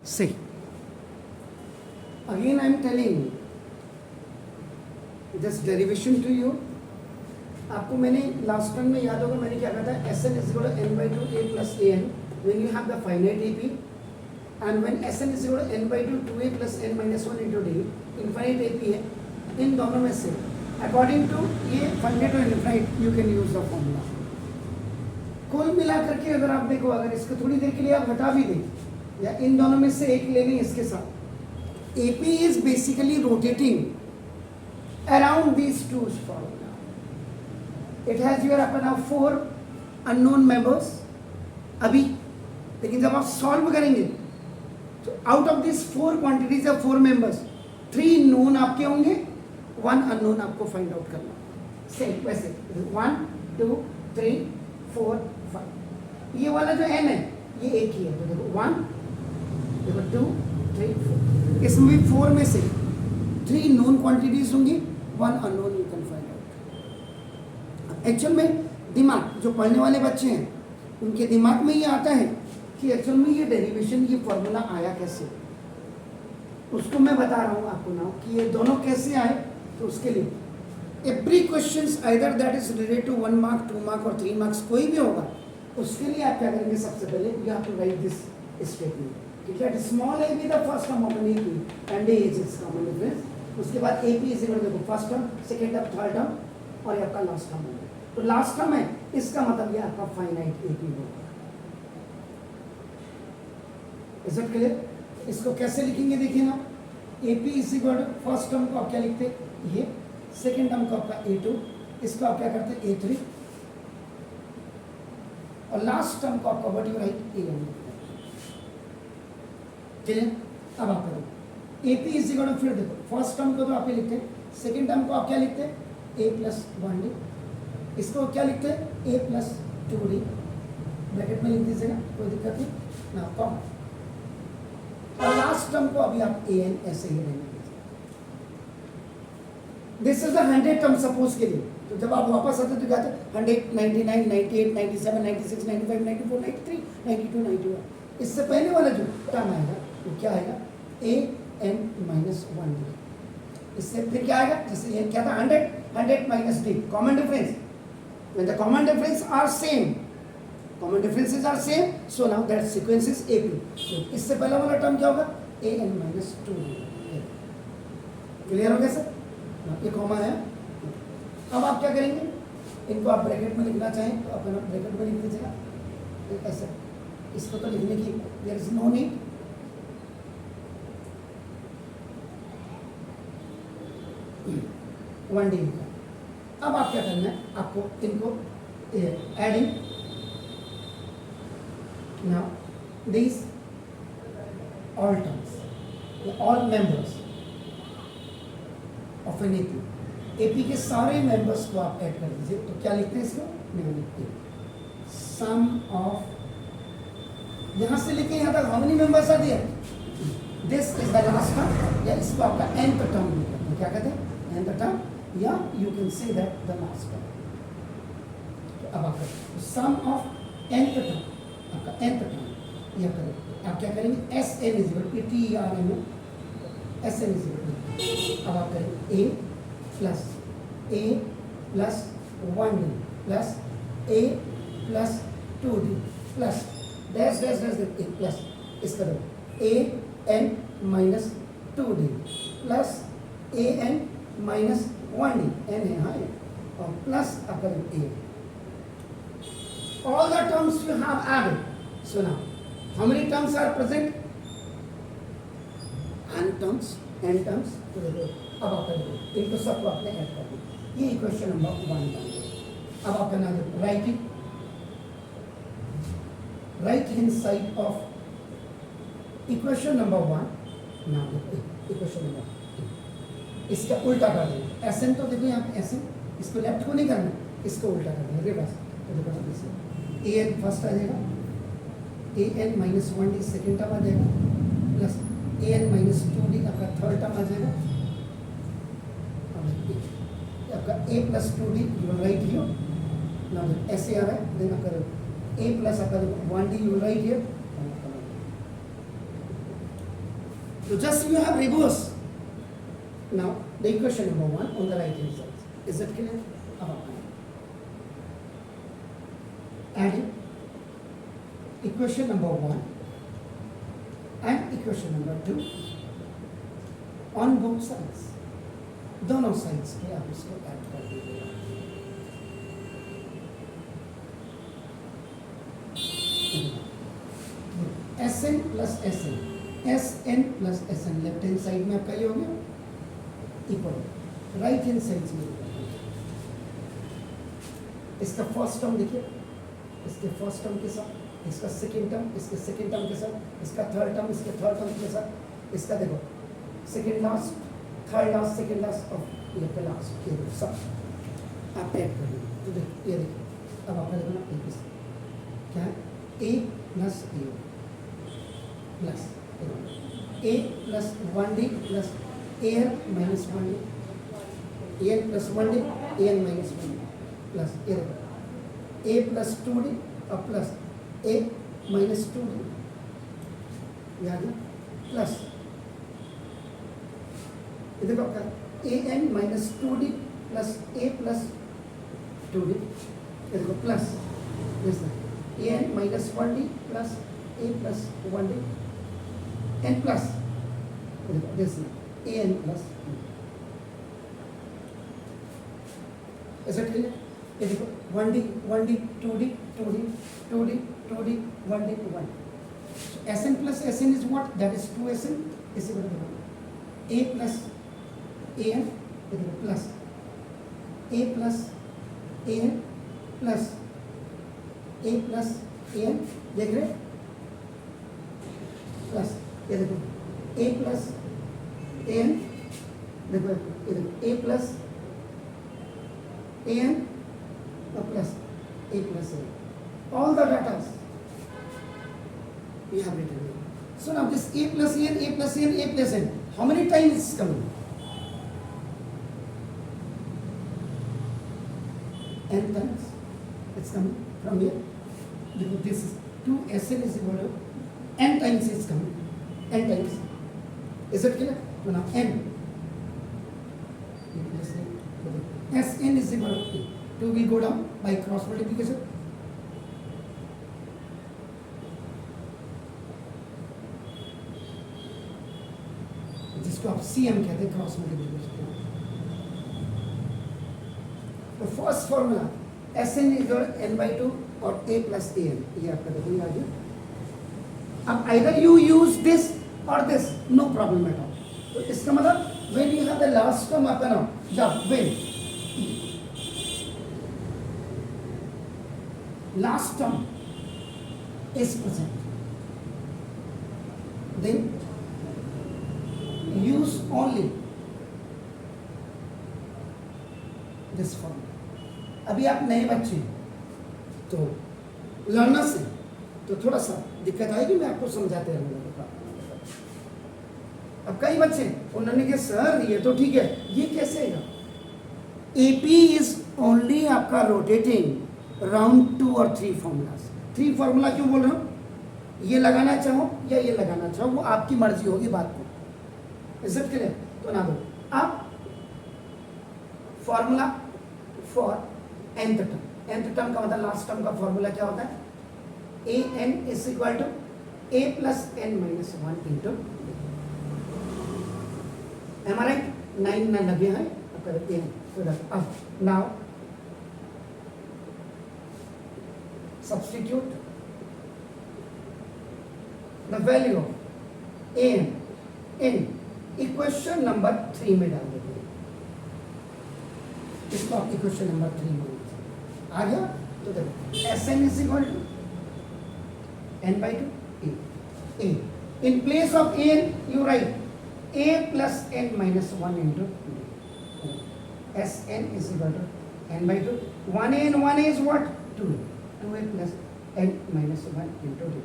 See, again I am telling this derivation to you. आपको मैंने last time में याद होगा मैंने क्या कहा था, Sn is equal to n by 2 a plus an when you have the finite AP, and when Sn is equal to n by 2 2a plus n minus 1 into d, infinite AP है. इन दोनों में से according to ये finite और infinite you can use the formula. कुल मिलाकर के अगर आप देखो, अगर इसको थोड़ी देर के लिए आप हटा भी दें या इन दोनों में से एक ले लें इसके साथ, AP is basically rotating around these two formula. It has your अपना 4 unknown members अभी, लेकिन जब आप सॉल्व करेंगे तो out of this 4 quantities of 4 members 3 known आपके होंगे, 1 अननोन आपको फाइंड आउट करना. सेम वैसे 1 2 3 4 5. ये वाला जो n है ये एक ही है, तो देखो 1 देखो 2 3 4. इसमें भी 4 में से 3 नोन क्वांटिटीज होंगी, 1 unknown you can find out. Actual में दिमाग जो पढ़ने वाले बच्चे हैं उनके दिमाग में ये आता है कि एक्चुअल में ये डेरिवेशन ये फॉर्मूला आया कैसे, उसको मैं बता रहा हूँ आपको ना कि ये दोनों कैसे आए. तो उसके लिए every question either that is related to 1 mark 2 mark और 3 मार्क्स कोई भी होगा, उसके लिए आप क्या करेंगे, सबसे पहले you have to write this statement कि that small a b the first term of an AP and a is its common difference. उसके बाद AP is equal to first term, second term, third term और ये आपका last term होगा. तो last term है इसका मतलब ये आपका फाइनाइट एपी होगा. Is it clear? इसको कैसे लिखेंगे देखिए ना, AP is equal to first term को आप क्या लिखते हैं ये, सेकंड टर्म को आपका A2, इसको आप क्या करते हैं A3 और लास्ट टर्म को आपका व्हाट यू राइट A1. चलिए अब आप करो AP इज इक्वल टू, फिर देखो फर्स्ट टर्म को तो आप ये लिखते हैं, सेकंड टर्म को आप क्या लिखते हैं A प्लस 1D, इसको क्या लिखते हैं A प्लस 2D, ब्रैकेट में लिख दीजिएगा कोई दिक्कत नहीं ना कॉम. और लास्ट टर्म को अभी आप an ऐसे ही रहने दीजिए. This is the 100 term suppose के लिए. तो जब आप वापस आते तो क्या आते 100 99 98 97 96 95 94 93 92 91. इससे पहले वाला जो टर्म आएगा वो क्या आएगा an minus 1d. इससे फिर क्या आएगा, जैसे ये क्या था 100 minus d, common difference. when the common difference are same, common differences are same, so now that sequence is AP. so इससे पहला वाला टर्म क्या होगा an minus 2d. क्लियर हो गया सर? ये कॉमा है. अब आप क्या करेंगे, इनको आप ब्रैकेट में लिखना चाहें तो अपना ब्रैकेट में लिख दीजिएगा ऐसा. इसको तो लिखने की there is no need. One D लिखा. अब आप क्या करना है, आपको इनको adding now these all terms, all members of an AP, AP के सारे members को आप ऐड कर दीजिए. तो क्या लिखते हैं इसको, मैं लिखते हैं सम ऑफ, यहाँ से लेके यहाँ तक how many members are there, this is the last term, या इसको आपका nth टर्म लिखते हैं. क्या कहते हैं nth टर्म, या you can say that the last term. अब आप सम ऑफ nth टर्म, आपका nth टर्म यह करें. आप क्या करेंगे Sn is equal to TERM, Sn is equal to, अब आप करेंगे A plus 1D plus A plus 2D प्लस डैश डैश डैश A प्लस इसका दो AN minus 2D plus AN minus 1D, N है हाँ, और प्लस आप करेंगे A. all the terms you have added. So now, how many terms are present? n terms. अब आप कर दो, इनको सबको आपने ऐड कर दिया. ये इक्वेशन नंबर 1 बन गया. अब आप करना है writing right hand side of equation number 1. Now equation number इसका उल्टा कर देना. Sn तो देखो यहाँ पे Sn, इसको लेफ्ट को नहीं करना, इसको उल्टा कर देना रिवर्स. तो देखो an फर्स्ट आ जाएगा, an minus 1d second term आ जाएगा, प्लस an माइनस 2d आपका थर्ड टर्म आ जाएगा. आपका a plus 2d you will write here. Now ऐसे आ रहा है, देन आपका a प्लस आपका 1d you will write here. So just you have reverse. Now the equation number 1 on the right hand side. Is it clear? Adding equation number 1 and equation number 2 on both sides. दोनों sides के आप इसको add कर दीजिएगा. Sn plus Sn, Sn plus Sn left hand side में आपका ये हो गया इक्वल, राइट हैंड साइड में इसका फर्स्ट टर्म देखिए, इसके फर्स्ट टर्म के साथ, इसका सेकंड टर्म, इसके सेकंड टर्म के साथ, इसका थर्ड टर्म, इसके थर्ड टर्म के साथ, इसका देखो second last, third last, second last और ये पे लास्ट, ये सब आप ऐड कर दीजिए. तो देखिए ये देखिए अब आपका देखो ना क्या है a plus a plus a plus 1d plus an minus 1d, an plus 1d, an minus 1d plus ये देखो a प्लस 2d और प्लस a माइनस 2d याद है प्लस ये देखो आपका an minus 2d plus a plus 2d ये देखो plus an minus 1d plus a plus 1d and plus this an plus is it clear? ये देखो 1d 2d 2d 2d 2d 1d 1. So Sn plus Sn is what? That is 2Sn is equal to a plus an plus a plus an plus a plus an देख रहे plus ये देखो a plus an देखो ये देखो a plus an और plus a plus an. All the data we have written here. So now this a plus an, a plus an, a plus n, how many times is coming? N times it's coming from here. This is 2Sn is equal to n times is coming. N times. Is it clear? So now n. Sn is equal to 2 will go down by cross multiplication. जिसको आप CM कहते हैं cross multiplication. तो first formula Sn is equal to n/2 और a plus an. ये आपका देखो ये आ गया. अब either you use this or this, no problem at all. तो इसका मतलब when you have the last term आपका ना जब when last term is present, then use only this form. अभी आप नए बच्चे तो लर्नर्स हैं तो थोड़ा सा दिक्कत आएगी, मैं आपको समझाते रहूँगा. अब कई बच्चे उन्होंने कहा सर ये तो ठीक है, ये कैसे है? एपी इज ओनली आपका रोटेटिंग राउंड 2 और 3 फॉर्मूलाज. 3 फॉर्मूला क्यों बोल रहा हूँ? ये लगाना चाहो या ये लगाना चाहो वो आपकी मर्जी होगी बात को. इज्जत के लिए तो ना दो. अब formula for nth term, nth term का मतलब लास्ट टर्म का फॉर्मूला क्या होता है? an is equal to a plus n minus 1 into. Am I right? 9 ना लगे हैं करते हैं. So that अब now substitute the value of an in equation number 3 में डाल देंगे. इसको आप इक्वेशन नंबर 3 में आ गया. तो देखो Sn is equal to n/2 a. In place of an you write a plus n minus 1 into Sn is equal to n/2. 1a and 1a is what? 2a. 2a plus n minus 1 into 2.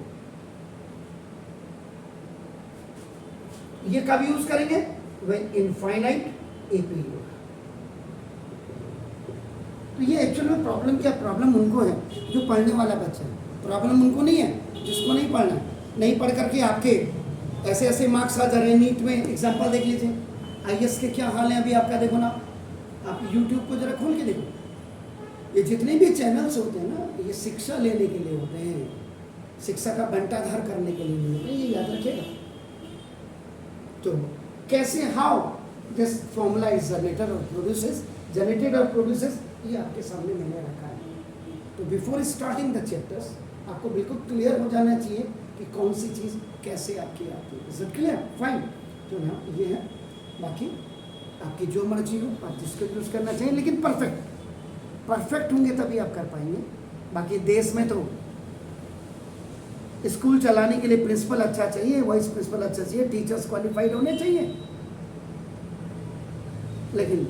ये कब use करेंगे? When infinite AP होगा. तो ये actual में problem क्या? Problem उनको है जो पढ़ने वाला बच्चा है. प्रॉब्लम उनको नहीं है जिसको नहीं पढ़ना है. नहीं पढ़ करके आपके ऐसे ऐसे मार्क्स आ जा रहे हैं नीट में। एग्जाम्पल देख लीजिए, आईएएस के क्या हाल है अभी आपका, देखो ना, आप यूट्यूब को जरा खोल के देखो, ये जितने भी चैनल्स होते हैं ना, ये शिक्षा लेने के लिए होते हैं, शिक्षा का बंटाधार करने के लिए नहीं होते, ये याद रखिएगा। तो कैसे, how this formula is generated और प्रोड्यूसेस, जनरेटेड और प्रोड्यूसेस, ये आपके सामने मैंने रखा है। तो बिफोर स्टार्टिंग द चैप्टर्स आपको बिल्कुल क्लियर हो जाना चाहिए कि कौन सी चीज़ कैसे आपकी आती है। Is it clear? फाइन। तो ना ये है, बाकी आपकी जो मर्जी हो आप जिसको यूज़ करना चाहिए, लेकिन परफेक्ट होंगे तभी आप कर पाएंगे। बाकी देश में तो स्कूल चलाने के लिए प्रिंसिपल अच्छा चाहिए, वाइस प्रिंसिपल अच्छा चाहिए, टीचर्स क्वालिफाइड होने चाहिए, लेकिन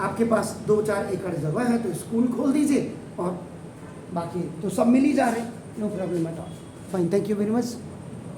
आपके पास 2-4 एकड़ जगह है तो स्कूल खोल दीजिए और बाकी तो सब मिल ही जा रहे हैं, no problem at all. Fine, thank you very much.